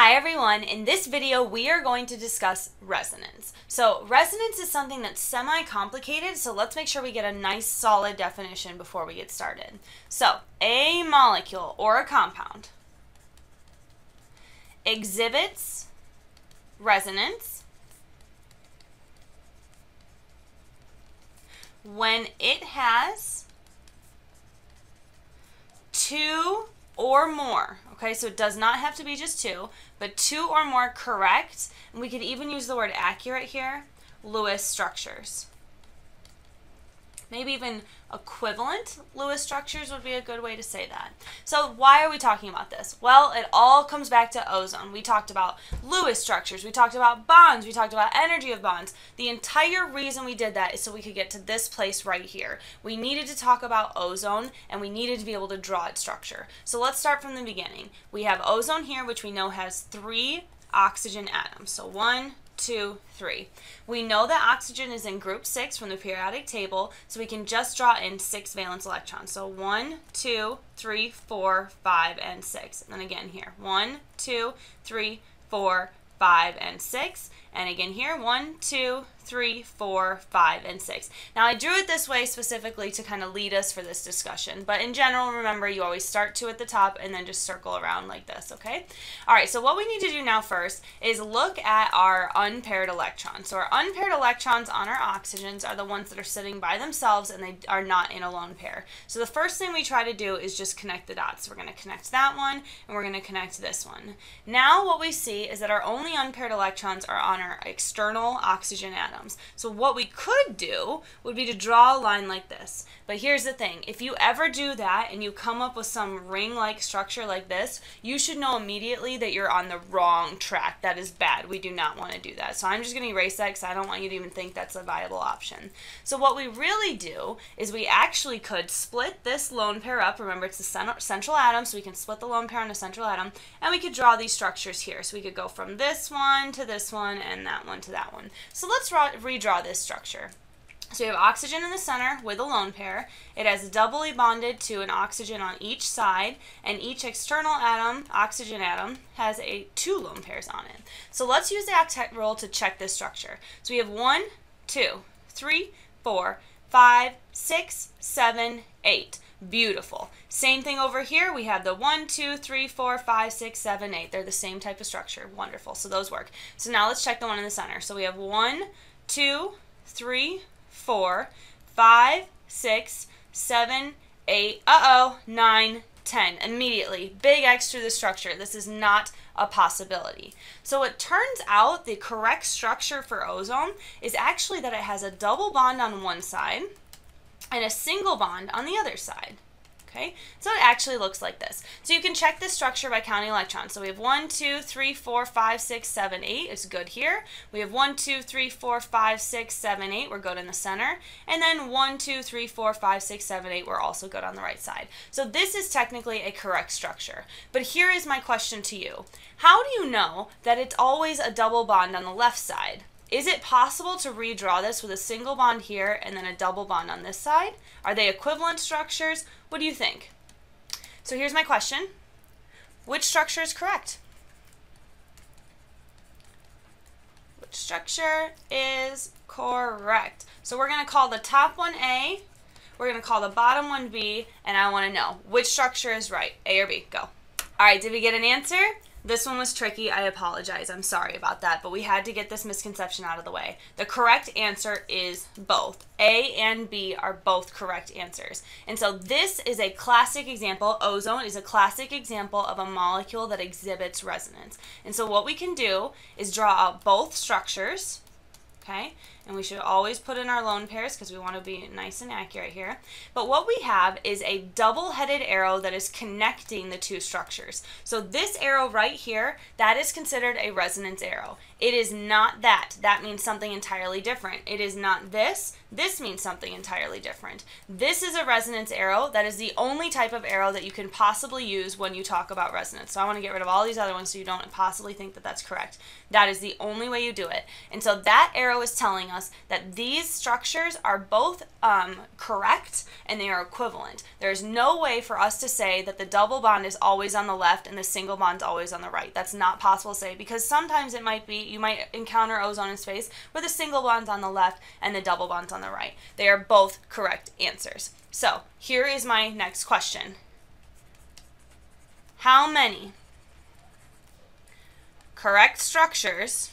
Hi everyone, in this video we are going to discuss resonance. So resonance is something that's semi-complicated, so let's make sure we get a nice solid definition before we get started. So a molecule or a compound exhibits resonance when it has two or more. Okay, so it does not have to be just two, but two or more correct, and we could even use the word accurate here, Lewis structures. Maybe even equivalent Lewis structures would be a good way to say that. So why are we talking about this? Well, it all comes back to ozone. We talked about Lewis structures, we talked about bonds, we talked about energy of bonds. The entire reason we did that is so we could get to this place right here. We needed to talk about ozone, and we needed to be able to draw its structure. So let's start from the beginning. We have ozone here, which we know has 3 oxygen atoms. So 1, 2, 3. We know that oxygen is in group 6 from the periodic table, so we can just draw in 6 valence electrons. So 1, 2, 3, 4, 5, and 6. And then again here, 1, 2, 3, 4, 5, and 6. And again here, 1, 2, 3, 4, 5, and 6. Now I drew it this way specifically to kind of lead us for this discussion, but in general, remember, you always start 2 at the top and then just circle around like this, okay? All right, so what we need to do now first is look at our unpaired electrons. So our unpaired electrons on our oxygens are the ones that are sitting by themselves and they are not in a lone pair. So the first thing we try to do is just connect the dots. So we're going to connect that one and we're going to connect this one. Now what we see is that our only unpaired electrons are on our external oxygen atoms. So what we could do would be to draw a line like this. But here's the thing, if you ever do that and you come up with some ring-like structure like this, you should know immediately that you're on the wrong track. That is bad. We do not want to do that. So I'm just going to erase that because I don't want you to even think that's a viable option. So what we really do is we actually could split this lone pair up. Remember, it's the central atom, so we can split the lone pair on a central atom, and we could draw these structures here. So we could go from this one to this one and that one to that one. So let's redraw this structure. So you have oxygen in the center with a lone pair. It has doubly bonded to an oxygen on each side, and each external atom, oxygen atom, has 2 lone pairs on it. So let's use the octet rule to check this structure. So we have 1, 2, 3, 4, 5, 6, 7, 8. Beautiful. Same thing over here. We have the 1, 2, 3, 4, 5, 6, 7, 8. They're the same type of structure. Wonderful. So those work. So now let's check the one in the center. So we have 1, 2, 3, 4, 5, 6, 7, 8, 9, 10. Immediately, big X through the structure. This is not a possibility. So it turns out the correct structure for ozone is actually that it has a double bond on one side and a single bond on the other side. Okay, so it actually looks like this. So you can check this structure by counting electrons. So we have 1, 2, 3, 4, 5, 6, 7, 8. It's good here. We have 1, 2, 3, 4, 5, 6, 7, 8. We're good in the center. And then 1, 2, 3, 4, 5, 6, 7, 8. We're also good on the right side. So this is technically a correct structure. But here is my question to you. How do you know that it's always a double bond on the left side? Is it possible to redraw this with a single bond here and then a double bond on this side? Are they equivalent structures? What do you think? So here's my question. Which structure is correct? Which structure is correct? So we're going to call the top one A, we're going to call the bottom one B, and I want to know which structure is right, A or B. Go. All right, did we get an answer? This one was tricky. I apologize. I'm sorry about that, but we had to get this misconception out of the way. The correct answer is both. A and B are both correct answers. And so this is a classic example. Ozone is a classic example of a molecule that exhibits resonance. And so what we can do is draw out both structures, okay? And we should always put in our lone pairs because we want to be nice and accurate here. But what we have is a double-headed arrow that is connecting the 2 structures. So this arrow right here, that is considered a resonance arrow. It is not that. That means something entirely different. It is not this. This means something entirely different. This is a resonance arrow. That is the only type of arrow that you can possibly use when you talk about resonance. So I want to get rid of all these other ones so you don't possibly think that that's correct. That is the only way you do it. And so that arrow is telling us us that these structures are both correct and they are equivalent. There's no way for us to say that the double bond is always on the left and the single bond is always on the right. That's not possible to say, because sometimes it might be, you might encounter ozone in space where the single bond's on the left and the double bond's on the right. They are both correct answers. So here is my next question. How many correct structures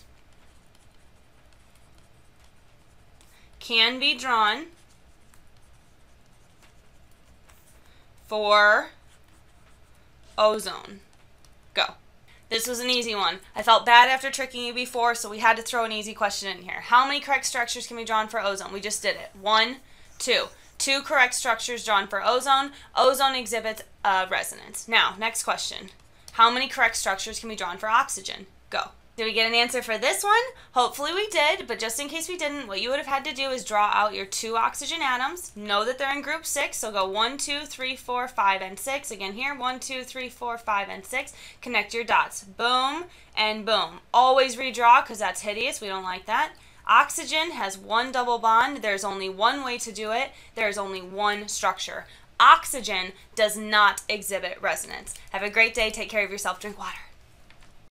can be drawn for ozone? Go. This was an easy one. I felt bad after tricking you before, so we had to throw an easy question in here. How many correct structures can be drawn for ozone? We just did it. 1, 2. 2 correct structures drawn for ozone. Ozone exhibits resonance. Now, next question. How many correct structures can be drawn for oxygen? Go. Did we get an answer for this one? Hopefully we did, but just in case we didn't, what you would have had to do is draw out your 2 oxygen atoms. Know that they're in group 6, so go 1, 2, 3, 4, 5, and 6. Again here, 1, 2, 3, 4, 5, and 6. Connect your dots. Boom and boom. Always redraw because that's hideous. We don't like that. Oxygen has 1 double bond. There's only one way to do it. There's only one structure. Oxygen does not exhibit resonance. Have a great day. Take care of yourself. Drink water.